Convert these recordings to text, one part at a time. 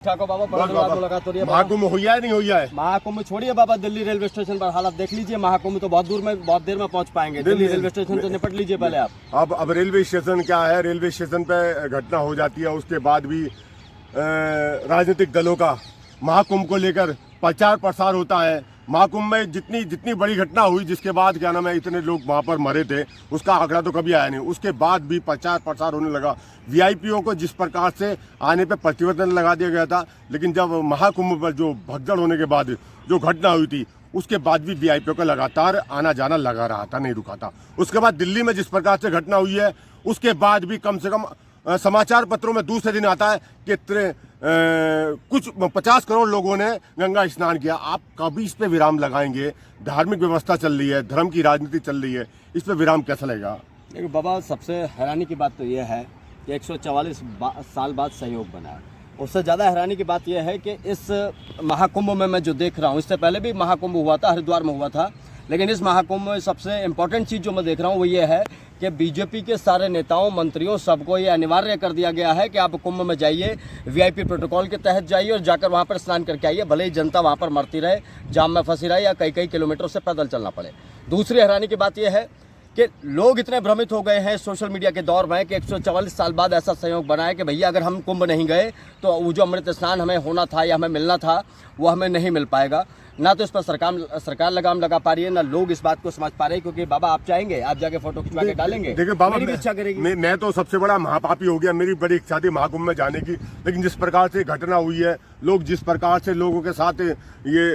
ठाको बाबा बड़ा बाबा मुलाकात हो रही है। महाकुंभ हुआ है नहीं हुआ है? महाकुंभ छोड़िए बाबा, दिल्ली रेलवे स्टेशन पर हालत देख लीजिए। महाकुंभ तो बहुत देर में पहुंच पाएंगे। दिल्ली रेलवे स्टेशन से निपट लीजिए पहले आप। अब रेलवे स्टेशन क्या है, रेलवे स्टेशन पे घटना हो जाती है, उसके बाद भी राजनीतिक दलों का महाकुंभ को लेकर प्रचार प्रसार होता है। महाकुंभ में जितनी बड़ी घटना हुई, जिसके बाद क्या नाम है इतने लोग वहां पर मरे थे, उसका आंकड़ा तो कभी आया नहीं। उसके बाद भी प्रचार प्रसार होने लगा। वीआईपीओ को जिस प्रकार से आने पे प्रतिबंध लगा दिया गया था, लेकिन जब महाकुंभ पर जो भगदड़ होने के बाद जो घटना हुई थी, उसके बाद भी वीआईपीओ का लगातार आना जाना लगा रहा था, नहीं रुका था। उसके बाद दिल्ली में जिस प्रकार से घटना हुई है, उसके बाद भी कम से कम समाचार पत्रों में दूसरे दिन आता है कि कुछ 50 करोड़ लोगों ने गंगा स्नान किया। आप कभी इस पे विराम लगाएंगे? धार्मिक व्यवस्था चल रही है, धर्म की राजनीति चल रही है, इस पे विराम कैसा लगेगा? देखो बाबा, सबसे हैरानी की बात तो यह है कि 144 साल बाद सहयोग बना है। उससे ज़्यादा हैरानी की बात यह है कि इस महाकुंभ में मैं जो देख रहा हूँ, इससे पहले भी महाकुंभ हुआ था, हरिद्वार में हुआ था, लेकिन इस महाकुंभ में सबसे इम्पोर्टेंट चीज़ जो मैं देख रहा हूँ वो ये है कि बीजेपी के सारे नेताओं, मंत्रियों, सबको ये अनिवार्य कर दिया गया है कि आप कुंभ में जाइए, वीआईपी प्रोटोकॉल के तहत जाइए और जाकर वहाँ पर स्नान करके आइए, भले ही जनता वहाँ पर मरती रहे, जाम में फंसी रहे या कई किलोमीटर से पैदल चलना पड़े। दूसरी हैरानी की बात यह है कि लोग इतने भ्रमित हो गए हैं सोशल मीडिया के दौर में कि 144 साल बाद ऐसा संयोग बना है कि भैया अगर हम कुंभ नहीं गए तो वो जो अमृत स्नान हमें होना था या हमें मिलना था वो हमें नहीं मिल पाएगा। ना तो इस पर सरकार लगाम लगा पा रही है, ना लोग इस बात को समझ पा रहे हैं। क्योंकि बाबा आप चाहेंगे, आप जाके फोटो खिंचवा के डालेंगे, देखिए बाबा, मेरी भी इच्छा करेगी। मैं तो सबसे बड़ा महापापी हो गया। मेरी बड़ी इच्छा थी महाकुंभ में जाने की, लेकिन जिस प्रकार से घटना हुई है, लोग जिस प्रकार से लोगों के साथ ये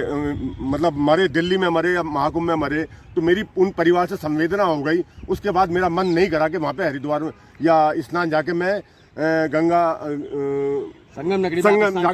मतलब मरे, दिल्ली में मरे या महाकुंभ में मरे, तो मेरी उन परिवार से संवेदना हो गई। उसके बाद मेरा मन नहीं करा कि वहाँ पे हरिद्वार में या स्नान जाके मैं गंगा संगम नगरी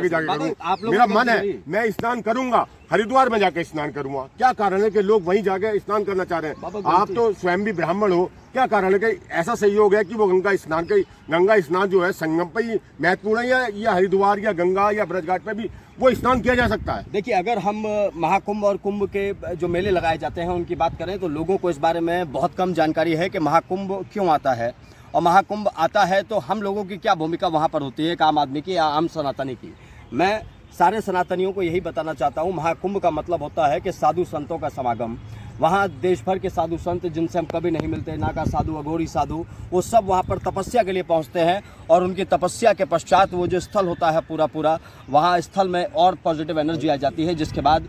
जाके करूँ। मेरा मन है, मैं स्नान करूंगा, हरिद्वार में जाके स्नान करूंगा। क्या कारण है कि लोग वहीं जाके स्नान करना चाह रहे हैं? आप तो स्वयं भी ब्राह्मण हो, क्या कारण है कि ऐसा सहयोग है कि वो गंगा स्नान जो है संगम पे ही महत्वपूर्ण है, या हरिद्वार या गंगा या ब्रजघाट पे भी वो स्नान किया जा सकता है? देखिए, अगर हम महाकुंभ और कुंभ के जो मेले लगाए जाते हैं उनकी बात करें तो लोगों को इस बारे में बहुत कम जानकारी है कि महाकुंभ क्यों आता है, और महाकुंभ आता है तो हम लोगों की क्या भूमिका वहाँ पर होती है, एक आम आदमी की या आम सनातनी की। मैं सारे सनातनियों को यही बताना चाहता हूँ, महाकुंभ का मतलब होता है कि साधु संतों का समागम। वहाँ देश भर के साधु संत जिनसे हम कभी नहीं मिलते, नागा साधु, अघोरी साधु, वो सब वहाँ पर तपस्या के लिए पहुँचते हैं, और उनकी तपस्या के पश्चात वो जो स्थल होता है पूरा वहाँ स्थल में और पॉजिटिव एनर्जी आ जाती है, जिसके बाद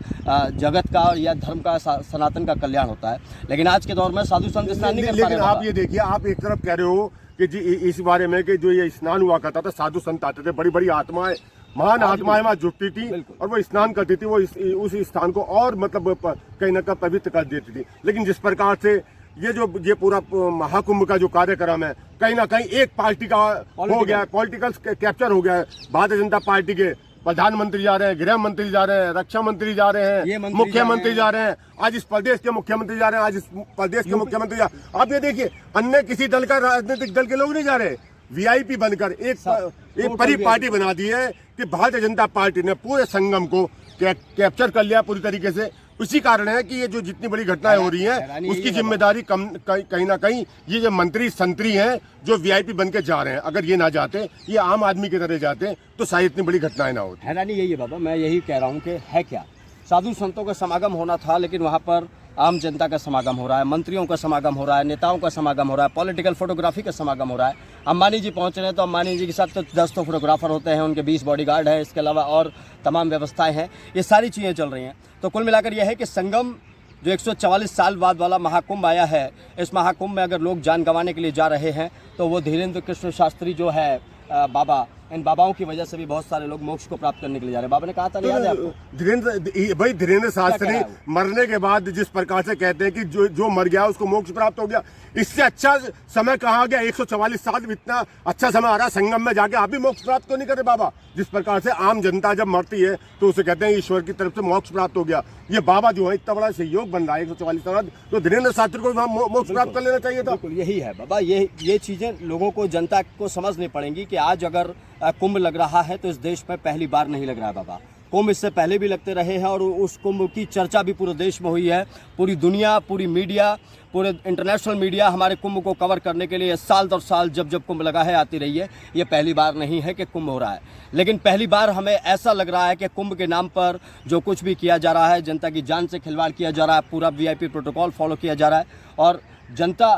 जगत का या धर्म का, सनातन का कल्याण होता है। लेकिन आज के दौर में साधु संत स्नान नहीं कर पा रहे। लेकिन आप ये देखिए, आप एक तरफ कह रहे हो कि जी इस बारे में कि जो ये स्नान हुआ करता था, साधु संत आते थे, बड़ी बड़ी आत्माएं, महान आत्माएं वहां जुटती थी और वो स्नान करती थी, वो उस स्थान को और मतलब कहीं ना कहीं पवित्र कर देती थी। लेकिन जिस प्रकार से ये पूरा महाकुंभ का जो कार्यक्रम है, कहीं ना कहीं एक पार्टी का हो गया है, पॉलिटिकल कैप्चर हो गया है। भारतीय जनता पार्टी के प्रधानमंत्री जा रहे हैं, गृह मंत्री जा रहे हैं, रक्षा मंत्री जा रहे हैं, मुख्यमंत्री जा रहे हैं, आज इस प्रदेश के मुख्यमंत्री जा रहे हैं, आज इस प्रदेश के मुख्यमंत्री आप ये देखिए, अन्य किसी दल का, राजनीतिक दल के लोग नहीं जा रहे। वीआईपी बनकर एक बड़ी पार्टी बना दी है कि भारतीय जनता पार्टी ने पूरे संगम को कैप्चर कर लिया पूरी तरीके से। उसी कारण है कि ये जो जितनी बड़ी घटनाएं हो रही हैं, उसकी जिम्मेदारी कहीं ना कहीं ये जो मंत्री संतरी हैं जो वीआईपी बन के जा रहे हैं, अगर ये ना जाते, ये आम आदमी की तरह जाते, तो शायद इतनी बड़ी घटनाएं ना होती। हैरानी यही है बाबा, मैं यही कह रहा हूँ कि है क्या, साधु संतों का समागम होना था, लेकिन वहाँ पर आम जनता का समागम हो रहा है, मंत्रियों का समागम हो रहा है, नेताओं का समागम हो रहा है, पॉलिटिकल फोटोग्राफी का समागम हो रहा है। अंबानी जी पहुंच रहे हैं तो अंबानी जी के साथ तो 10 तो फोटोग्राफर होते हैं, उनके 20 बॉडीगार्ड हैं, इसके अलावा और तमाम व्यवस्थाएं हैं, ये सारी चीज़ें चल रही हैं। तो कुल मिलाकर यह है कि संगम जो 144 साल बाद वाला महाकुंभ आया है, इस महाकुंभ में अगर लोग जान गंवाने के लिए जा रहे हैं तो वो धीरेन्द्र कृष्ण शास्त्री जो है बाबा, इन बाबाओं की वजह से भी बहुत सारे लोग मोक्ष को प्राप्त करने के लिए जा रहे हैं। बाबा ने कहा था, याद है आपको? धीरेन्द्र शास्त्री मरने के बाद जिस प्रकार से कहते हैं कि जो मर गया उसको मोक्ष प्राप्त हो गया, इससे अच्छा समय कहा गया? 144 साल इतना अच्छा समय आ रहा है संगम में जाके, आप भी मोक्ष प्राप्त क्यों नहीं करे बाबा? जिस प्रकार से आम जनता जब मरती है तो उसे कहते हैं ईश्वर की तरफ से मोक्ष प्राप्त हो गया। ये बाबा जो है इतना बड़ा सहयोग बन रहा है 144 साल, तो धीरेन्द्र शास्त्री को मोक्ष प्राप्त कर लेना चाहिए था। बिल्कुल यही है बाबा, ये चीजें लोगों को, जनता को समझनी पड़ेंगी कि आज अगर कुंभ लग रहा है तो इस देश में पहली बार नहीं लग रहा है बाबा। कुंभ इससे पहले भी लगते रहे हैं और उस कुंभ की चर्चा भी पूरे देश में हुई है। पूरी दुनिया, पूरी मीडिया, पूरे इंटरनेशनल मीडिया हमारे कुंभ को कवर करने के लिए साल दर साल जब जब कुंभ लगा है आती रही है। ये पहली बार नहीं है कि कुंभ हो रहा है, लेकिन पहली बार हमें ऐसा लग रहा है कि कुंभ के नाम पर जो कुछ भी किया जा रहा है, जनता की जान से खिलवाड़ किया जा रहा है, पूरा VIP प्रोटोकॉल फॉलो किया जा रहा है और जनता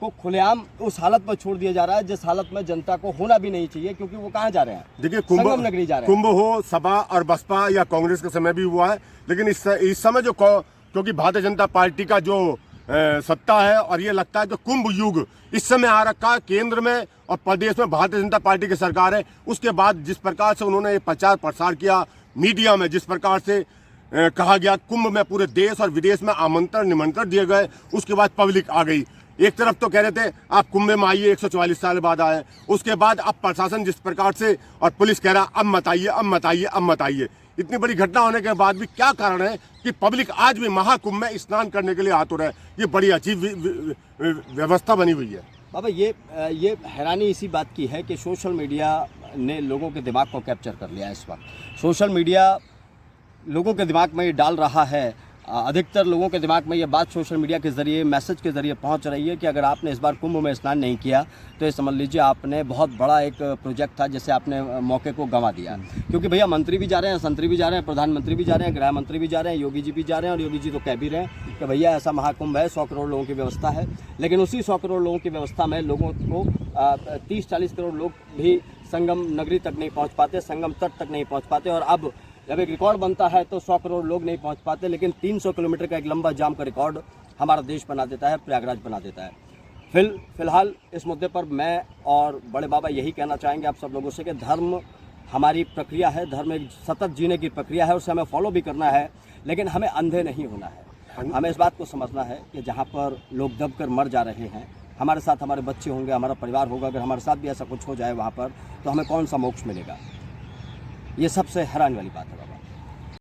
को खुलेआम उस हालत में छोड़ दिया जा रहा है जिस हालत में जनता को होना भी नहीं चाहिए, क्योंकि वो कहाँ जा रहे हैं? देखिए, संगम नगरी जा रहे हैं। कुंभ हो सपा और बसपा या कांग्रेस के समय भी हुआ है, लेकिन इस समय जो क्योंकि भारतीय जनता पार्टी का जो सत्ता है और ये लगता है कि कुंभ युग इस समय आ रखा है केंद्र में और प्रदेश में भारतीय जनता पार्टी की सरकार है। उसके बाद जिस प्रकार से उन्होंने प्रचार प्रसार किया मीडिया में, जिस प्रकार से कहा गया कुंभ में पूरे देश और विदेश में आमंत्रण निमंत्रण दिए गए, उसके बाद पब्लिक आ गई। एक तरफ तो कह रहे थे आप कुंभ में आइए, 144 साल बाद आए, उसके बाद अब प्रशासन जिस प्रकार से और पुलिस कह रहा अब मत आइए, अब मत आइए, अब मत आइए। इतनी बड़ी घटना होने के बाद भी क्या कारण है कि पब्लिक आज भी महाकुंभ में स्नान करने के लिए आतुर है? ये बड़ी अजीब व्यवस्था बनी हुई है। बाबा, ये हैरानी इसी बात की है कि सोशल मीडिया ने लोगों के दिमाग को कैप्चर कर लिया है। इस वक्त सोशल मीडिया लोगों के दिमाग में ये डाल रहा है, अधिकतर लोगों के दिमाग में ये बात सोशल मीडिया के ज़रिए, मैसेज के ज़रिए पहुंच रही है कि अगर आपने इस बार कुंभ में स्नान नहीं किया तो ये समझ लीजिए आपने बहुत बड़ा एक प्रोजेक्ट था जिससे आपने मौके को गंवा दिया। क्योंकि भैया मंत्री भी जा रहे हैं, संतरी भी जा रहे हैं, प्रधानमंत्री भी जा रहे हैं, गृह मंत्री भी जा रहे हैं, योगी जी भी जा रहे हैं और योगी जी तो कह भी रहे हैं कि भैया ऐसा महाकुंभ है, 100 करोड़ लोगों की व्यवस्था है। लेकिन उसी 100 करोड़ लोगों की व्यवस्था में लोगों को 30-40 करोड़ लोग भी संगम नगरी तक नहीं पहुँच पाते, संगम तट तक नहीं पहुँच पाते। और अब जब एक रिकॉर्ड बनता है तो 100 करोड़ लोग नहीं पहुंच पाते, लेकिन 300 किलोमीटर का एक लंबा जाम का रिकॉर्ड हमारा देश बना देता है, प्रयागराज बना देता है। फिलहाल इस मुद्दे पर मैं और बड़े बाबा यही कहना चाहेंगे आप सब लोगों से कि धर्म हमारी प्रक्रिया है, धर्म एक सतत जीने की प्रक्रिया है, उसे हमें फॉलो भी करना है, लेकिन हमें अंधे नहीं होना है। हमें इस बात को समझना है कि जहाँ पर लोग दब कर मर जा रहे हैं, हमारे साथ हमारे बच्चे होंगे, हमारा परिवार होगा, अगर हमारे साथ भी ऐसा कुछ हो जाए वहाँ पर तो हमें कौन सा मोक्ष मिलेगा? ये सबसे हैरान वाली बात है बाबा।